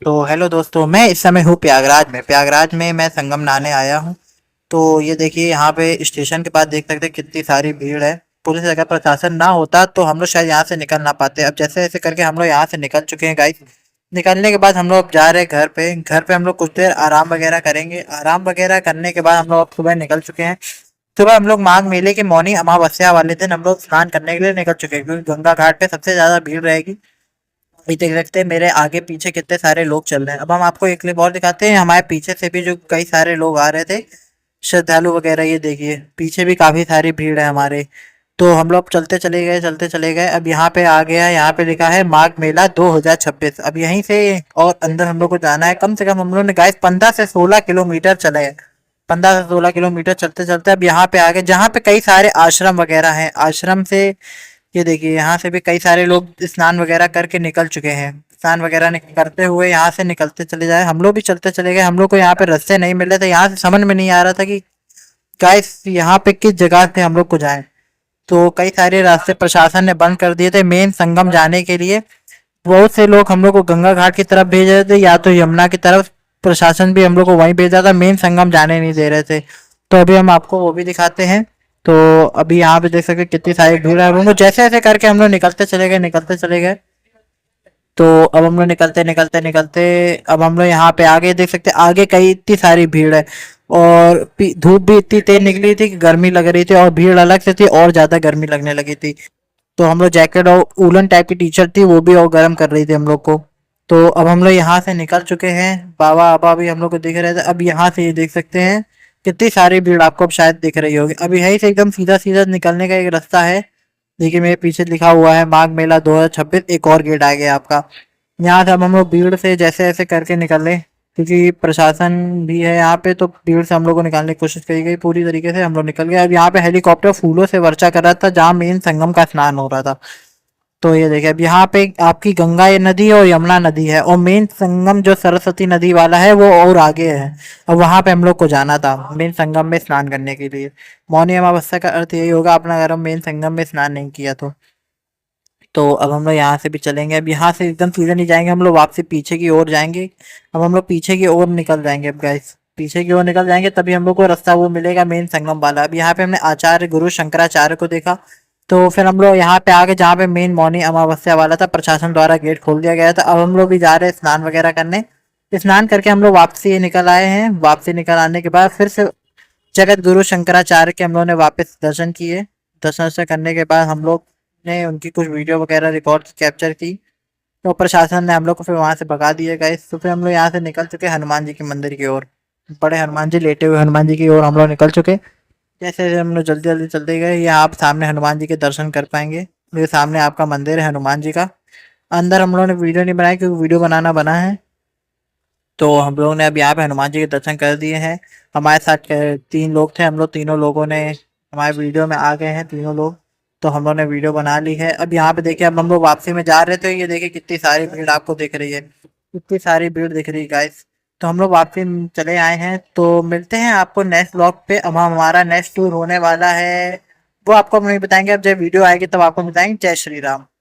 तो हेलो दोस्तों, मैं इस समय हूँ प्रयागराज में मैं संगम नहाने आया हूँ। तो ये देखिए, यहाँ पे स्टेशन के पास देख सकते हैं कितनी सारी भीड़ है। पुलिस अगर प्रशासन ना होता तो हम लोग शायद यहाँ से निकल ना पाते। अब जैसे ऐसे करके हम लोग यहाँ से निकल चुके हैं गाइस। निकलने के बाद हम लोग अब जा रहे हैं घर पे हम लोग कुछ देर आराम वगैरह करेंगे। आराम वगैरह करने के बाद हम लोग अब सुबह निकल चुके हैं। सुबह हम लोग माघ मेले के मौनी अमावस्या वाले दिन हम लोग स्नान करने के लिए निकल चुके हैं, क्योंकि गंगा घाट पे सबसे ज्यादा भीड़ रहेगी। ये देख सकते हैं मेरे आगे पीछे कितने सारे लोग चल रहे हैं। अब हम आपको एक क्लिप और दिखाते हैं, हमारे पीछे से भी जो कई सारे लोग आ रहे थे, श्रद्धालु वगैरह। ये देखिए पीछे भी काफी सारी भीड़ है हमारे। तो हम लोग चलते चले गए। अब यहाँ पे आ गया, यहाँ पे लिखा है माघ मेला 2026। अब यहीं से और अंदर हम लोग को जाना है। कम से कम हम लोग ने गाइस 15 से 16 किलोमीटर चले हैं। 15 से 16 किलोमीटर चलते चलते अब यहाँ पे आ गए, जहाँ पे कई सारे आश्रम वगैरह हैं। आश्रम से ये देखिए, यहाँ से भी कई सारे लोग स्नान वगैरह करके निकल चुके हैं। स्नान वगैरह करते हुए यहाँ से निकलते चले जाए। हम लोग भी चलते चले गए। हम लोग को यहाँ पे रास्ते नहीं मिल रहे थे, यहाँ से समझ में नहीं आ रहा था कि गाइस यहाँ पे किस जगह से हम लोग को जाए। तो कई सारे रास्ते प्रशासन ने बंद कर दिए थे मेन संगम जाने के लिए। बहुत से लोग हम लोग को गंगा घाट की तरफ भेज रहे थे या तो यमुना की तरफ। प्रशासन भी हम लोग को वहीं भेजा था, मेन संगम जाने नहीं दे रहे थे। तो अभी हम आपको वो भी दिखाते हैं। तो अभी यहाँ पे देख सकते हैं कितनी सारी भीड़ है। हम लोग जैसे ऐसे करके हम लोग निकलते चले गए। तो अब हम लोग निकलते अब हम लोग यहाँ पे आगे देख सकते हैं, आगे कई इतनी सारी भीड़ है। और धूप भी इतनी तेज निकली थी कि गर्मी लग रही थी, और भीड़ अलग से थी और ज्यादा गर्मी लगने लगी थी। तो हम लोग जैकेट और वूलन टाइप की टी शर्ट थी, वो भी और गर्म कर रही थी हम लोग को। तो अब हम लोग यहाँ से निकल चुके हैं। बाबा आबा भी हम लोग को दिख रहे थे। अब यहाँ से ये देख सकते हैं कितनी सारी भीड़ आपको अब शायद दिख रही होगी। अब यहीं से एकदम सीधा सीधा निकलने का एक रास्ता है। देखिए मेरे पीछे लिखा हुआ है माघ मेला 2026। एक और गेट आ गया आपका। यहाँ से अब हम लोग भीड़ से जैसे ऐसे करके निकले, क्योंकि प्रशासन भी है यहाँ पे। तो भीड़ से हम लोग को निकालने की कोशिश करी गई, पूरी तरीके से हम लोग निकल गए। अब यहाँ पे हेलीकॉप्टर फूलों से वर्षा कर रहा था जहाँ मेन संगम का स्नान हो रहा था। तो ये देखिए, अब यहाँ पे आपकी गंगा ये नदी और यमुना नदी है, और मेन संगम जो सरस्वती नदी वाला है वो और आगे है। अब वहां पे हम लोग को जाना था मेन संगम में स्नान करने के लिए। मौनी अमावस्या का अर्थ यही होगा अपना, अगर हम मेन संगम में स्नान नहीं किया तो अब हम लोग यहाँ से भी चलेंगे। अब यहाँ से एकदम सीधे नहीं जाएंगे, हम लोग वापसी पीछे की ओर जाएंगे। अब हम लोग पीछे की ओर निकल जाएंगे। अब गाइस पीछे की ओर निकल जाएंगे तभी हम लोग को रास्ता वो मिलेगा मेन संगम वाला। अब यहाँ पे हमने आचार्य गुरु शंकराचार्य को देखा। तो फिर हम लोग यहाँ पे आगे जहाँ पे मेन मौनी अमावस्या वाला था, प्रशासन द्वारा गेट खोल दिया गया था। अब हम लोग भी जा रहे हैं स्नान वगैरह करने। स्नान करके हम लोग वापसी निकल आए हैं। वापसी निकल आने के बाद फिर से जगत गुरु शंकराचार्य के हम लोग ने वापस दर्शन किए। दर्शन से करने के बाद हम लोग ने उनकी कुछ वीडियो वगैरह रिकॉर्ड कैप्चर की। तो प्रशासन ने हम लोग को फिर वहां से भगा दिया गया। तो फिर हम लोग यहाँ से निकल चुके हनुमान जी के मंदिर की ओर। बड़े हनुमान जी, लेटे हुए हनुमान जी की ओर हम लोग निकल चुके। जैसे जैसे हम लोग जल्दी जल्दी चलते गए, ये आप सामने हनुमान जी के दर्शन कर पाएंगे। ये सामने आपका मंदिर है हनुमान जी का। अंदर हम लोगों ने वीडियो नहीं बनाई क्योंकि वीडियो बनाना बना है। तो हम लोगों ने अब यहाँ पे हनुमान जी के दर्शन कर दिए हैं। हमारे साथ 3 लोग थे, हम लोग तीनों लोगों ने हमारे वीडियो में आ गए हैं तीनों लोग। तो हम लोग ने वीडियो बना ली है। अब यहाँ पे देखिए, अब हम लोग वापसी में जा रहे थे, ये देखिए कितनी सारी भीड़ आपको दिख रही है। कितनी सारी भीड़ दिख रही है गाइस। तो हम लोग वापसी में चले आए हैं। तो मिलते हैं आपको नेक्स्ट व्लॉग पे। अब हमारा नेक्स्ट टूर होने वाला है, वो आपको हम नहीं बताएंगे। अब जब वीडियो आएगी तब आपको बताएंगे। जय श्री राम।